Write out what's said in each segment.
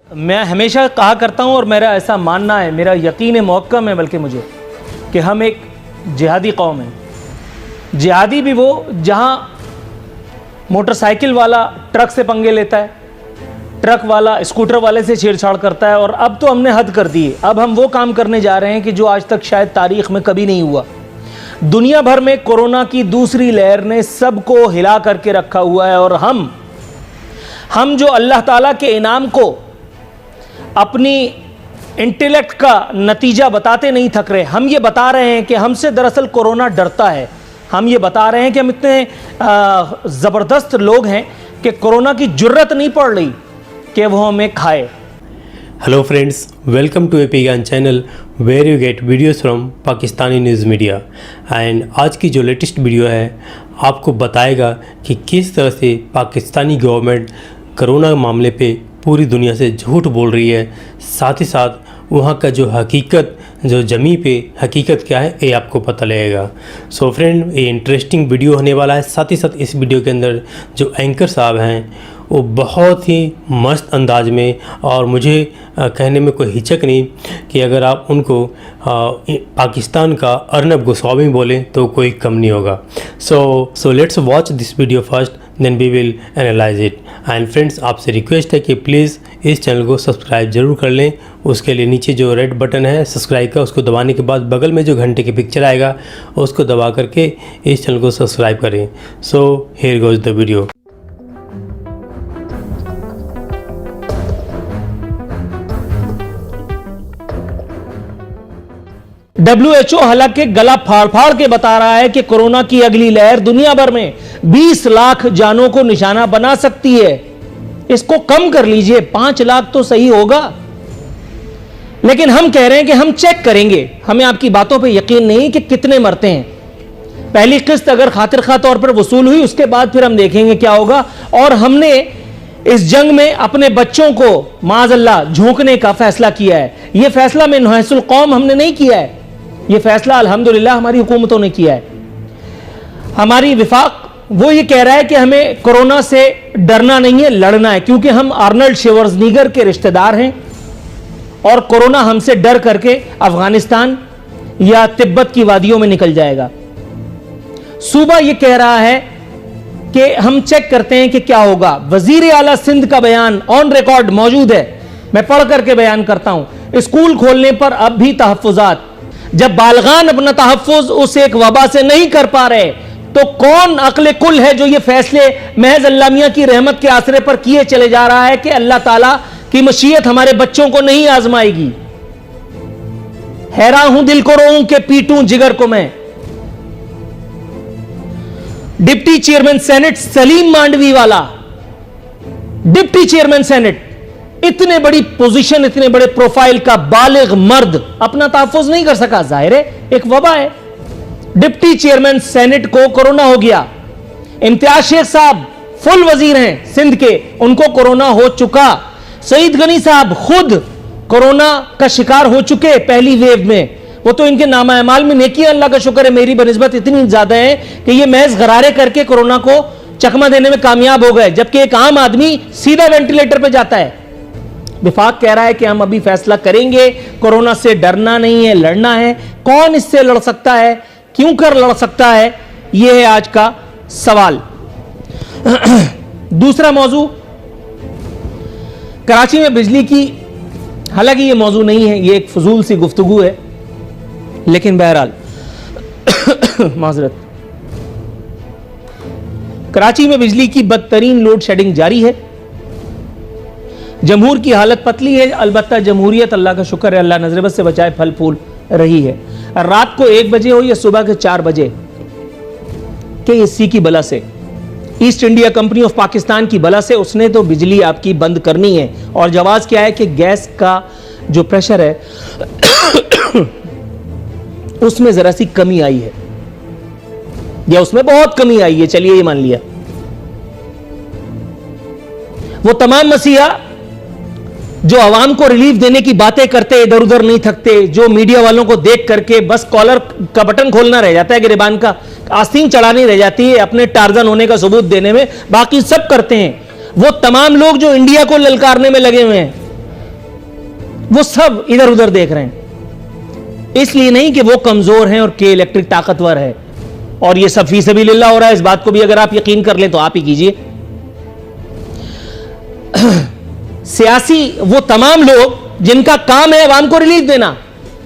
मैं हमेशा कहा करता हूँ और मेरा ऐसा मानना है, मेरा यकीन मौक़म है बल्कि मुझे, कि हम एक जिहादी कौम हैं। जिहादी भी वो जहाँ मोटरसाइकिल वाला ट्रक से पंगे लेता है, ट्रक वाला स्कूटर वाले से छेड़छाड़ करता है, और अब तो हमने हद कर दी है। अब हम वो काम करने जा रहे हैं कि जो आज तक शायद तारीख़ में कभी नहीं हुआ। दुनिया भर में कोरोना की दूसरी लहर ने सबको हिला करके रखा हुआ है, और हम जो अल्लाह ताला के इनाम को अपनी इंटेलेक्ट का नतीजा बताते नहीं थक रहे। हम ये बता रहे हैं कि हमसे दरअसल कोरोना डरता है। हम ये बता रहे हैं कि हम इतने ज़बरदस्त लोग हैं कि कोरोना की जुर्रत नहीं पड़ रही कि वो हमें खाए। Hello friends, welcome to AP Gyan channel where you get videos from Pakistani news media. And आज की जो लेटेस्ट वीडियो है आपको बताएगा कि किस तरह से पाकिस्तानी गवर्नमेंट कोरोना मामले पे पूरी दुनिया से झूठ बोल रही है, साथ ही साथ वहाँ का जो हकीकत, जो ज़मीन पे हकीकत क्या है ये आपको पता लगेगा। सो फ्रेंड, ये इंटरेस्टिंग वीडियो होने वाला है। साथ ही साथ इस वीडियो के अंदर जो एंकर साहब हैं वो बहुत ही मस्त अंदाज में, और मुझे कहने में कोई हिचक नहीं कि अगर आप उनको पाकिस्तान का अर्नब गोस्वामी बोलें तो कोई कम नहीं होगा। So let's watch this video first, then we will analyze it. And friends, आपसे रिक्वेस्ट है कि प्लीज़ इस चैनल को सब्सक्राइब ज़रूर कर लें। उसके लिए नीचे जो रेड बटन है सब्सक्राइब का, उसको दबाने के बाद बगल में जो घंटे की पिक्चर आएगा उसको दबा करके इस चैनल को सब्सक्राइब करें। So here goes the video. WHO हालांकि गला फाड़ फाड़ के बता रहा है कि कोरोना की अगली लहर दुनिया भर में 20 लाख जानों को निशाना बना सकती है। इसको कम कर लीजिए, 5 लाख तो सही होगा। लेकिन हम कह रहे हैं कि हम चेक करेंगे, हमें आपकी बातों पे यकीन नहीं कि कितने मरते हैं। पहली किस्त अगर खातिर खा तौर पर वसूल हुई, उसके बाद फिर हम देखेंगे क्या होगा। और हमने इस जंग में अपने बच्चों को माज़अल्लाह झोंकने का फैसला किया है। यह फैसला में नुहैसुल कौम हमने नहीं किया है, यह फैसला अल्हम्दुलिल्लाह हमारी हुकूमतों ने किया है। हमारी विफाक वो ये कह रहा है कि हमें कोरोना से डरना नहीं है, लड़ना है, क्योंकि हम आर्नल्ड शेवर्जनीगर के रिश्तेदार हैं और कोरोना हमसे डर करके अफगानिस्तान या तिब्बत की वादियों में निकल जाएगा। सूबा ये कह रहा है कि हम चेक करते हैं कि क्या होगा। वजीर आला सिंध का बयान ऑन रिकॉर्ड मौजूद है, मैं पढ़ करके बयान करता हूं। स्कूल खोलने पर अब भी तहफ्फुजात। जब बालगान अपना तहफ्फुज उस एक वबा से नहीं कर पा रहे तो कौन अक्ल कुल है जो ये फैसले महज अल्लाह मियां की रहमत के आसरे पर किए चले जा रहा है कि अल्लाह ताला की मशीयत हमारे बच्चों को नहीं आजमाएगी। हैरान हूं, दिल को रोऊं कि पीटूं जिगर को मैं। Deputy chairman senate Saleem Mandviwalla, deputy chairman senate, इतने बड़ी पोजीशन, इतने बड़े प्रोफाइल का बालिग मर्द अपना तहफ्फुज नहीं कर सका। जाहिर है एक वबा है। डिप्टी चेयरमैन सेनेट को कोरोना हो गया। इम्तियाज शेख साहब फुल वजीर हैं सिंध के, उनको कोरोना हो चुका। सईद गनी साहब खुद कोरोना का शिकार हो चुके पहली वेव में। वो तो इनके नामा अमाल में नेकी, अल्लाह का शुक्र है मेरी बनिस्बत इतनी ज्यादा है कि ये महज गरारे करके कोरोना को चकमा देने में कामयाब हो गए, जबकि एक आम आदमी सीधा वेंटिलेटर पर जाता है। विफाक कह रहा है कि हम अभी फैसला करेंगे, कोरोना से डरना नहीं है, लड़ना है। कौन इससे लड़ सकता है, क्यों कर लड़ सकता है, यह है आज का सवाल। दूसरा मौजू, कराची में बिजली की, हालांकि यह मौजू नहीं है, यह एक फजूल सी गुफ्तगू है, लेकिन बहरहाल माजरत, कराची में बिजली की बदतरीन लोड शेडिंग जारी है। जमहूर की हालत पतली है, अलबत्ता जमहूरियत अल्लाह का शुक्र है, अल्लाह नजरबत से बचाए फल फूल रही है। रात को 1 बजे हो या सुबह के 4 बजे के एसी की बला से, east India company of Pakistan की बला से, उसने तो बिजली आपकी बंद करनी है। और जवाब क्या है कि गैस का जो प्रेशर है उसमें जरा सी कमी आई है, या उसमें बहुत कमी आई है, चलिए ये मान लिया। वो तमाम मसीहा जो आवाम को रिलीफ देने की बातें करते, इधर उधर नहीं थकते, जो मीडिया वालों को देख करके बस कॉलर का बटन खोलना रह जाता है, गिरबान का आस्तीन चढ़ानी रह जाती है अपने टार्जन होने का सबूत देने में, बाकी सब करते हैं। वो तमाम लोग जो इंडिया को ललकारने में लगे हुए हैं, वो सब इधर उधर देख रहे हैं। इसलिए नहीं कि वो कमजोर हैं और के इलेक्ट्रिक ताकतवर है, और ये सब फी सबीलिल्लाह हो रहा है। इस बात को भी अगर आप यकीन कर लें तो आप ही कीजिए। सियासी वो तमाम लोग जिनका काम है अवाम को रिलीफ देना।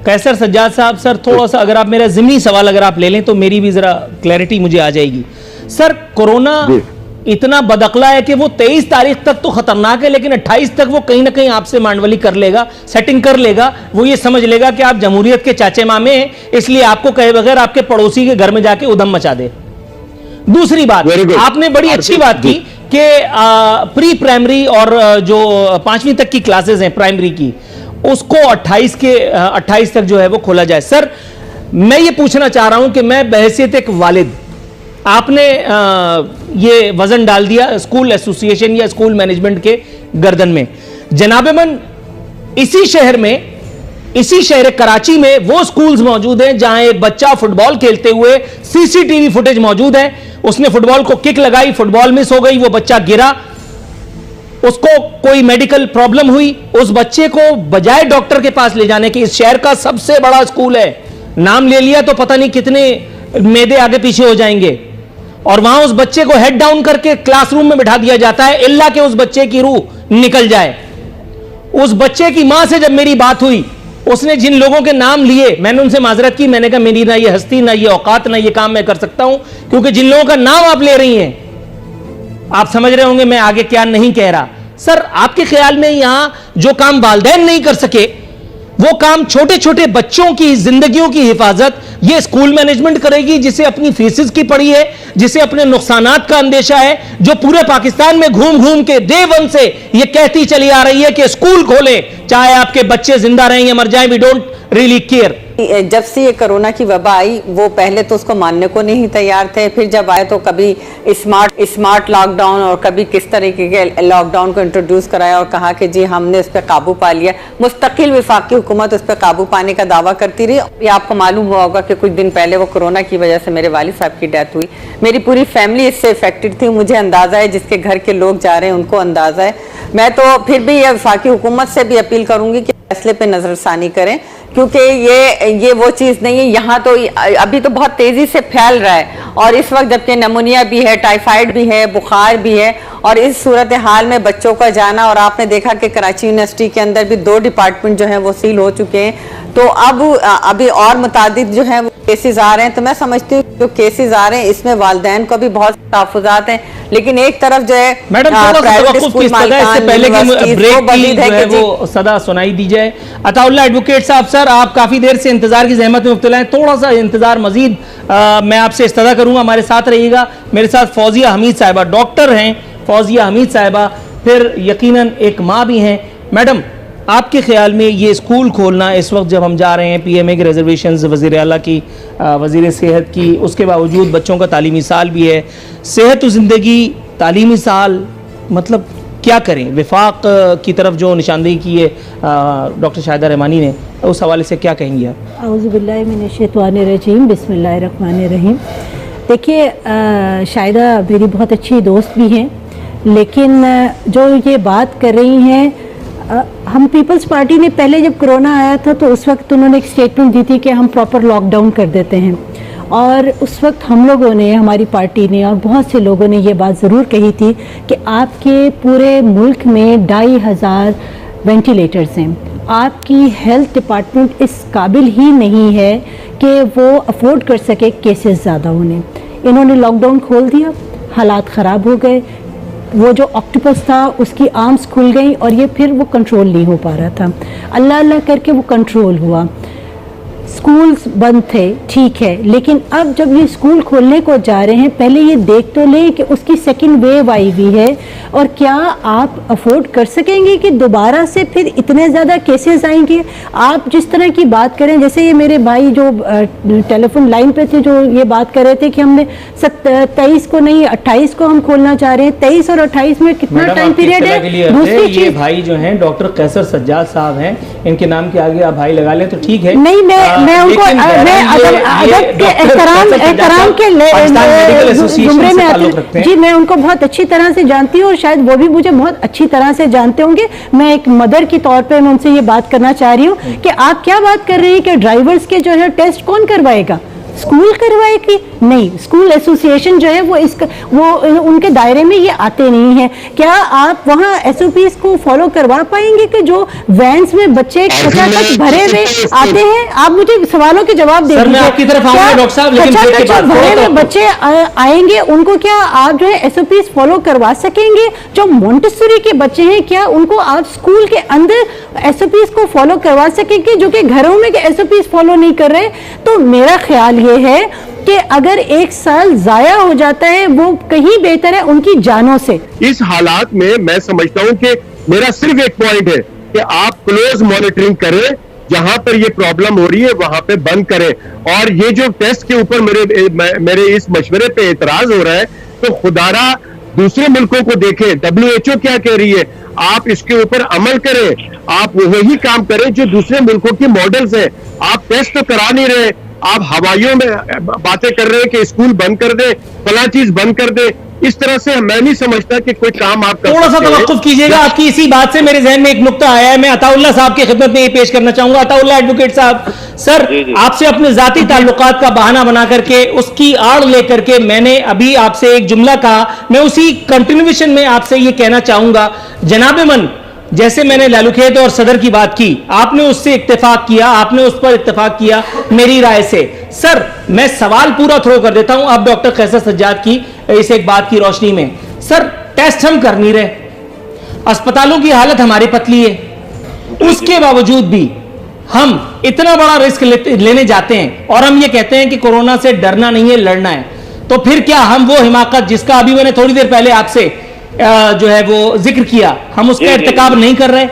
कैसर सज्जाद साहब, सर थोड़ा सा अगर आप मेरा ज़िमनी सवाल अगर आप ले लें तो मेरी भी जरा क्लैरिटी मुझे आ जाएगी। सर कोरोना इतना बदअक्ला है कि वो 23 तारीख तक तो खतरनाक है, लेकिन 28 तक वो कहीं ना कहीं आपसे मांडवली कर लेगा, सेटिंग कर लेगा। वो ये समझ लेगा कि आप जमहूरियत के चाचे मामे हैं, इसलिए आपको कहे बगैर आपके पड़ोसी के घर में जाके उधम मचा दे। दूसरी बात, आपने बड़ी अच्छी बात की कि प्री प्राइमरी और जो 5वीं तक की क्लासेस हैं प्राइमरी की, उसको 28 तक जो है वो खोला जाए। सर मैं ये पूछना चाह रहा हूं कि मैं बहैसियत एक वालिद, आपने ये वजन डाल दिया स्कूल एसोसिएशन या स्कूल मैनेजमेंट के गर्दन में। जनाबेमन इसी शहर कराची में वो स्कूल्स मौजूद हैं जहां एक बच्चा फुटबॉल खेलते हुए सीसीटीवी फुटेज मौजूद है। उसने फुटबॉल को किक लगाई, फुटबॉल मिस हो गई, वो बच्चा गिरा, उसको कोई मेडिकल प्रॉब्लम हुई। उस बच्चे को बजाय डॉक्टर के पास ले जाने के, इस शहर का सबसे बड़ा स्कूल है, नाम ले लिया तो पता नहीं कितने मेदे आगे पीछे हो जाएंगे, और वहां उस बच्चे को हेड डाउन करके क्लासरूम में बिठा दिया जाता है, इल्ला कि उस बच्चे की रूह निकल जाए। उस बच्चे की मां से जब मेरी बात हुई, उसने जिन लोगों के नाम लिए, मैंने उनसे माजरत की, मैंने कहा मेरी ना ये हस्ती, ना ये औकात, ना ये काम मैं कर सकता हूं, क्योंकि जिन लोगों का नाम आप ले रही हैं, आप समझ रहे होंगे मैं आगे क्या नहीं कह रहा। सर आपके ख्याल में यहां जो काम वालिदैन नहीं कर सके, वो काम छोटे छोटे बच्चों की जिंदगियों की हिफाजत ये स्कूल मैनेजमेंट करेगी, जिसे अपनी फीसिस की पड़ी है, जिसे अपने नुकसानात का अंदेशा है, जो पूरे पाकिस्तान में घूम घूम के डे वन से ये कहती चली आ रही है कि स्कूल खोले, चाहे आपके बच्चे जिंदा रहें या मर जाएं, वी डोंट रियली केयर। जब से ये कोरोना की वबा आई, वो पहले तो उसको मानने को नहीं तैयार थे, फिर जब आए तो कभी स्मार्ट लॉकडाउन और कभी किस तरीके के लॉकडाउन को इंट्रोड्यूस कराया और कहा कि जी हमने उस पर काबू पा लिया। मुस्तकिल वफाकी हुकूमत उस पर काबू पाने का दावा करती रही। ये आपको मालूम हुआ होगा कि कुछ दिन पहले वो कोरोना की वजह से मेरे वालिद साहब की डेथ हुई। मेरी पूरी फैमिली इससे इफेक्टेड थी, मुझे अंदाजा है, जिसके घर के लोग जा रहे हैं उनको अंदाजा है। मैं तो फिर भी ये वफाकी हुकूमत से भी अपील करूंगी कि फैसले पे नजरसानी करें, क्योंकि ये वो चीज़ नहीं है। यहाँ तो अभी तो बहुत तेज़ी से फैल रहा है, और इस वक्त जबकि नमूनिया भी है, टाइफाइड भी है, बुखार भी है, और इस सूरत हाल में बच्चों का जाना, और आपने देखा कि कराची यूनिवर्सिटी के अंदर भी 2 डिपार्टमेंट जो हैं वो सील हो चुके हैं। तो अब अभी और मुतादिद जो हैं वो केसेस आ रहे हैं। तो मैं समझती हूँ जो केसेस आ रहे हैं इसमें वालिदैन को भी बहुत तहफ़्फ़ुज़ात हैं, लेकिन एक तरफ जो है मैडम वो सदा सुनाई दी जाए। अताउल्लाह एडवोकेट साहब, सर आप काफी देर से इंतजार की जहमत में मुब्तला हैं, थोड़ा सा इंतजार मजीद मैं आपसे इस्तदा करूंगा, हमारे साथ रहिएगा। मेरे साथ फौजिया हमीद साहिबा, डॉक्टर हैं फौजिया हमीद साहिबा, फिर यकीनन एक माँ भी हैं। मैडम आपके ख्याल में ये स्कूल खोलना इस वक्त जब हम जा रहे हैं, PMA की रिजर्वेशंस, वज़ीर आला की, वज़ीर सेहत की, उसके बावजूद बच्चों का तालीमी साल भी है, सेहत ज़िंदगी, तालीमी साल, मतलब क्या करें? विफाक की तरफ जो निशानदेही की है डॉक्टर शाहिदा रहमानी ने, उस हवाले से क्या कहेंगी आप? औज़ु बिल्लाहि मिनश्शैतानिर्रजीम, बिस्मिल्लाहिर्रहमानिर्रहीम। देखिए शाहिदा मेरी बहुत अच्छी दोस्त भी हैं, लेकिन जो ये बात कर रही हैं, हम पीपल्स पार्टी ने पहले जब कोरोना आया था तो उस वक्त उन्होंने एक स्टेटमेंट दी थी कि हम प्रॉपर लॉकडाउन कर देते हैं, और उस वक्त हम लोगों ने, हमारी पार्टी ने और बहुत से लोगों ने ये बात ज़रूर कही थी कि आपके पूरे मुल्क में 2500 वेंटिलेटर्स हैं, आपकी हेल्थ डिपार्टमेंट इस काबिल ही नहीं है कि वो अफोर्ड कर सके केसेस ज़्यादा होने। इन्होंने लॉकडाउन खोल दिया, हालात ख़राब हो गए, वो जो ऑक्टोपस था उसकी आर्म्स खुल गई और ये फिर वो कंट्रोल नहीं हो पा रहा था। अल्लाह अल्लाह करके वो कंट्रोल हुआ। स्कूल्स बंद थे, ठीक है, लेकिन अब जब ये स्कूल खोलने को जा रहे हैं, पहले ये देख तो लें कि उसकी सेकंड वेव आई हुई है, और क्या आप अफोर्ड कर सकेंगे कि दोबारा से फिर इतने ज़्यादा केसेस आएंगे? आप जिस तरह की बात करें, जैसे ये मेरे भाई जो टेलीफोन लाइन पे थे जो ये बात कर रहे थे कि हमने 23 को नहीं 28 को हम खोलना चाह रहे हैं। 23 और 28 में कितना टाइम पीरियड है? दूसरी चीज, भाई जो हैं डॉक्टर कैसर सज्जाद साहब हैं, इनके नाम के आगे आप भाई लगा लें तो ठीक है। नहीं, मैं उनको लेकिन मैं ये अदब के डॉक्टर एहतराम के पाकिस्तान मेडिकल एसोसिएशन जुमरे से में ताल्लुक आते रखते हैं। जी, मैं उनको बहुत अच्छी तरह से जानती हूँ और शायद वो भी मुझे बहुत अच्छी तरह से जानते होंगे। मैं एक मदर की तौर पे मैं उनसे ये बात करना चाह रही हूँ कि आप क्या बात कर रही हैं कि ड्राइवर्स के जो है टेस्ट कौन करवाएगा, स्कूल करवाएगी? नहीं, स्कूल एसोसिएशन जो है वो उनके दायरे में ये आते नहीं है। क्या आप वहाँ एसओपीज को फॉलो करवा पाएंगे कि जो वैन्स में बच्चे खचाखच भरे हुए आते हैं? आप मुझे सवालों के जवाब दे सर, मैं आपकी तरफ आऊंगा डॉक्टर साहब, लेकिन ब्रेक के बाद भरे हुए तो- बच्चे आएंगे, उनको क्या आप जो है एसओपीज फॉलो करवा सकेंगे? जो मोंटेसरी के बच्चे हैं, क्या उनको आप स्कूल के अंदर एसओपीज को फॉलो करवा सकेंगे जो कि घरों में एसओपीज फॉलो नहीं कर रहे? तो मेरा ख्याल ये है कि अगर एक साल जाया हो जाता है वो कहीं बेहतर है उनकी जानों से। इस हालात में मैं समझता हूं कि मेरा सिर्फ एक पॉइंट है कि आप क्लोज मॉनिटरिंग करें, जहां पर ये प्रॉब्लम हो रही है वहां पे बंद करें। और ये जो टेस्ट के ऊपर मेरे इस मशवरे पे एतराज हो रहा है, तो खुदारा दूसरे मुल्कों को देखें, WHO क्या कह रही है, आप इसके ऊपर अमल करें, आप वही काम करें जो दूसरे मुल्कों की मॉडल्स है। आप टेस्ट तो करा नहीं रहे, आप हवाइयों में बातें कर रहे हैं कि स्कूल बंद कर दे, फला चीज बंद कर दे। इस तरह से मैं नहीं समझता कि कोई काम आप कर थोड़ा सा सकते हैं। तवक्कुफ कीजिएगा, आपकी इसी बात से मेरे जहन में एक नुक्ता आया है। मैं अताउल्लाह साहब की खिदमत में ये पेश करना चाहूंगा। अताउल्लाह एडवोकेट साहब, सर आपसे अपने जाती ताल्लुकात का बहाना बना करके उसकी आड़ लेकर के मैंने अभी आपसे एक जुमला कहा, मैं उसी कंटिन्यूएशन में आपसे ये कहना चाहूंगा। जनाबे मन, जैसे मैंने लालूखेत और सदर की बात की, आपने उससे इत्तेफाक किया, आपने उस पर इत्तेफाक किया मेरी राय से। सर मैं सवाल पूरा थ्रो कर देता हूं अब डॉक्टर कैसर सज्जाद की इस एक बात की रोशनी में। सर टेस्ट हम कर नहीं रहे, अस्पतालों की हालत हमारी पतली है, उसके बावजूद भी हम इतना बड़ा रिस्क लेने जाते हैं और हम ये कहते हैं कि कोरोना से डरना नहीं है, लड़ना है। तो फिर क्या हम वो हिमाकत जिसका अभी मैंने थोड़ी देर पहले आपसे जो है वो जिक्र किया, हम उसका इर्तिकाब नहीं कर रहे?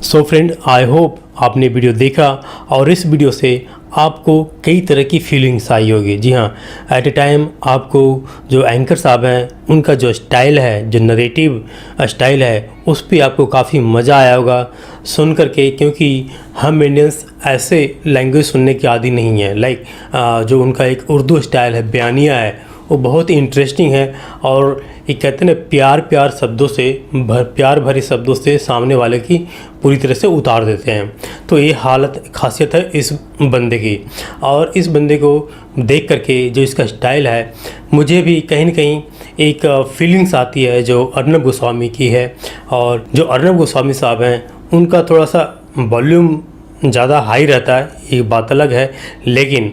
सो फ्रेंड, आई होप आपने वीडियो देखा और इस वीडियो से आपको कई तरह की फीलिंग्स आई होगी। जी हाँ, एट ए टाइम आपको जो एंकर साहब हैं उनका जो स्टाइल है, जो नरेटिव स्टाइल है, उस पर आपको काफ़ी मज़ा आया होगा सुन करके, क्योंकि हम इंडियंस ऐसे लैंग्वेज सुनने के आदी नहीं है। लाइक जो उनका एक उर्दू स्टाइल है, बयानिया है, वो बहुत ही इंटरेस्टिंग है और ये कहते हैं ना, प्यार शब्दों से प्यार भरे शब्दों से सामने वाले की पूरी तरह से उतार देते हैं। तो ये हालत खासियत है इस बंदे की, और इस बंदे को देख करके जो इसका स्टाइल है, मुझे भी कहीं ना कहीं एक फीलिंग्स आती है जो अर्नब गोस्वामी की है। और जो अर्नब गोस्वामी साहब हैं उनका थोड़ा सा वॉल्यूम ज़्यादा हाई रहता है, ये बात अलग है, लेकिन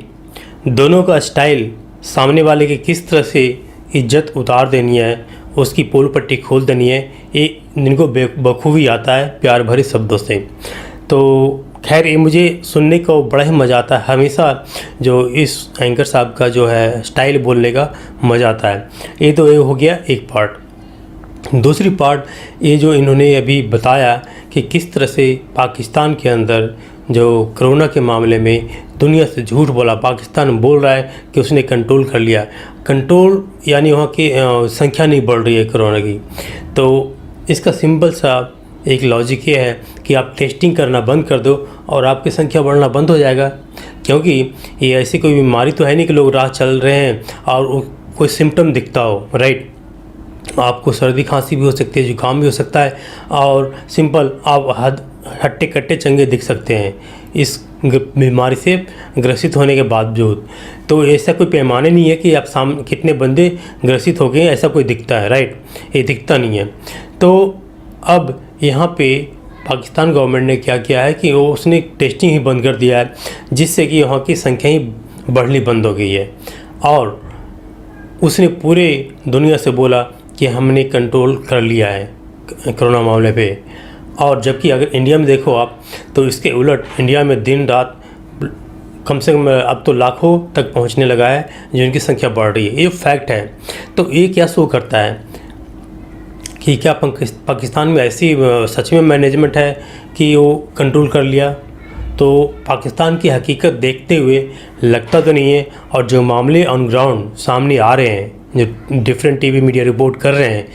दोनों का स्टाइल सामने वाले की किस तरह से इज्जत उतार देनी है, उसकी पोल पट्टी खोल देनी है, ये इनको बखूबी आता है प्यार भरे शब्दों से। तो खैर, ये मुझे सुनने को बड़ा ही मज़ा आता है हमेशा, जो इस एंकर साहब का जो है स्टाइल बोलने का मज़ा आता है। ये तो ये हो गया एक पार्ट। दूसरी पार्ट, ये जो इन्होंने अभी बताया कि किस तरह से पाकिस्तान के अंदर जो कोरोना के मामले में दुनिया से झूठ बोला, पाकिस्तान बोल रहा है कि उसने कंट्रोल कर लिया। कंट्रोल यानी वहाँ की संख्या नहीं बढ़ रही है कोरोना की। तो इसका सिंपल सा एक लॉजिक ये है कि आप टेस्टिंग करना बंद कर दो और आपकी संख्या बढ़ना बंद हो जाएगा। क्योंकि ये ऐसी कोई बीमारी तो है नहीं कि लोग राह चल रहे हैं और कोई सिम्टम दिखता हो, राइट। आपको सर्दी खांसी भी हो सकती है, जुकाम भी हो सकता है, और सिंपल आप हट्टे कट्टे चंगे दिख सकते हैं इस बीमारी से ग्रसित होने के बावजूद। तो ऐसा कोई पैमाने नहीं है कि आप सामने कितने बंदे ग्रसित हो गए ऐसा कोई दिखता है, राइट, ये दिखता नहीं है। तो अब यहाँ पे पाकिस्तान गवर्नमेंट ने क्या किया है कि वो उसने टेस्टिंग ही बंद कर दिया है, जिससे कि वहाँ की संख्या ही बढ़नी बंद हो गई है। और उसने पूरे दुनिया से बोला कि हमने कंट्रोल कर लिया है कोरोना मामले पे। और जबकि अगर इंडिया में देखो आप, तो इसके उलट इंडिया में दिन रात कम से कम अब तो लाखों तक पहुंचने लगा है जिनकी संख्या बढ़ रही है। ये फैक्ट है। तो ये क्या शो करता है कि क्या पाकिस्तान में ऐसी सच में मैनेजमेंट है कि वो कंट्रोल कर लिया? तो पाकिस्तान की हकीकत देखते हुए लगता तो नहीं है, और जो मामले ऑन ग्राउंड सामने आ रहे हैं, जो डिफरेंट टीवी मीडिया रिपोर्ट कर रहे हैं,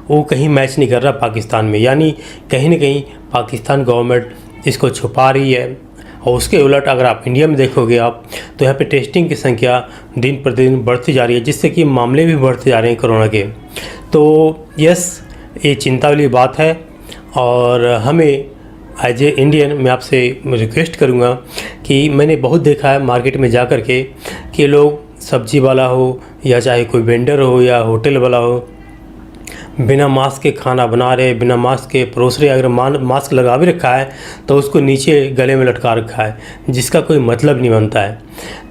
वो कहीं मैच नहीं कर रहा पाकिस्तान में। यानी कहीं ना कहीं पाकिस्तान गवर्नमेंट इसको छुपा रही है। और उसके उलट अगर आप इंडिया में देखोगे आप, तो यहाँ पे टेस्टिंग की संख्या दिन प्रतिदिन बढ़ती जा रही है, जिससे कि मामले भी बढ़ते जा रहे हैं कोरोना के। तो यस, ये चिंता वाली बात है, और हमें एज ए इंडियन मैं आपसे रिक्वेस्ट करूँगा कि मैंने बहुत देखा है मार्केट में जा कर के कि लोग, सब्जी वाला हो या चाहे कोई वेंडर हो या होटल वाला हो, बिना मास्क के खाना बना रहे, बिना मास्क के परोस रहे। अगर मास्क लगा भी रखा है तो उसको नीचे गले में लटका रखा है, जिसका कोई मतलब नहीं बनता है।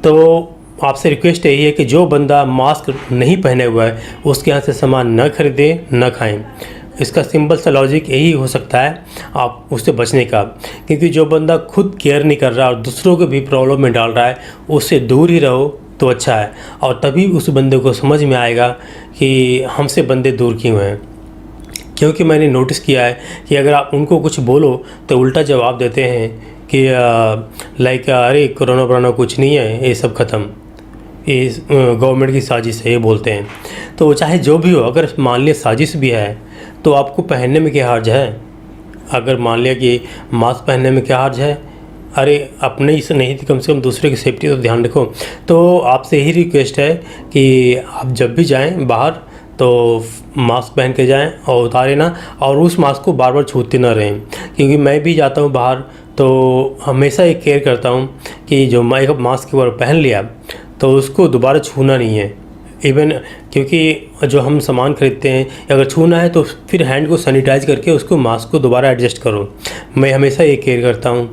तो आपसे रिक्वेस्ट यही है कि जो बंदा मास्क नहीं पहने हुआ है उसके यहाँ से सामान न खरीदें, न खाएं। इसका सिंपल सा लॉजिक यही हो सकता है आप उससे बचने का, क्योंकि जो बंदा खुद केयर नहीं कर रहा और दूसरों को भी प्रॉब्लम में डाल रहा है, उससे दूर ही रहो तो अच्छा है। और तभी उस बंदे को समझ में आएगा कि हमसे बंदे दूर क्यों हैं। क्योंकि मैंने नोटिस किया है कि अगर आप उनको कुछ बोलो तो उल्टा जवाब देते हैं कि लाइक अरे कोरोना वरोना कुछ नहीं है, ये सब ख़त्म, ये गवर्नमेंट की साजिश है, ये बोलते हैं। तो चाहे जो भी हो, अगर मान लिया साजिश भी है तो आपको पहनने में क्या हर्ज है? अगर मान लिया कि मास्क पहनने में क्या हर्ज है? अरे अपने ही से नहीं, कम से कम दूसरे की सेफ्टी तो ध्यान रखो। तो आपसे यही रिक्वेस्ट है कि आप जब भी जाएं बाहर तो मास्क पहन के जाएं और उतारें ना, और उस मास्क को बार बार छूते ना रहें। क्योंकि मैं भी जाता हूं बाहर तो हमेशा एक केयर करता हूं कि जो मैं एक मास्क एक बार पहन लिया तो उसको दोबारा छूना नहीं है। इवन क्योंकि जो हम सामान खरीदते हैं, अगर छूना है तो फिर हैंड को सैनिटाइज करके उसको मास्क को दोबारा एडजस्ट करो। मैं हमेशा ये केयर करता हूँ।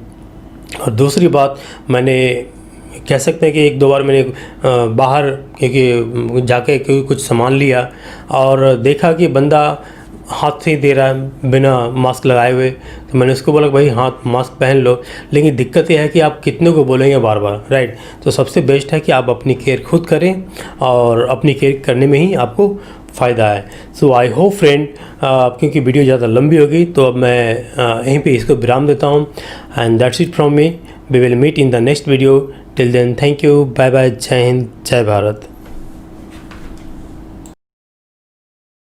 और दूसरी बात, मैंने कह सकते हैं कि एक दो बार मैंने बाहर क्योंकि जाके कुछ सामान लिया और देखा कि बंदा हाथ से ही दे रहा है बिना मास्क लगाए हुए, तो मैंने उसको बोला भाई हाथ मास्क पहन लो। लेकिन दिक्कत यह है कि आप कितने को बोलेंगे बार बार, राइट? तो सबसे बेस्ट है कि आप अपनी केयर खुद करें, और अपनी केयर करने में ही आपको फ़ायदा है। सो आई होप फ्रेंड, क्योंकि वीडियो ज़्यादा लंबी होगी तो अब मैं यहीं पे इसको विराम देता हूँ। And that's it from me. We will meet in the next video. Till then, thank you, bye bye, जय हिंद, जय भारत।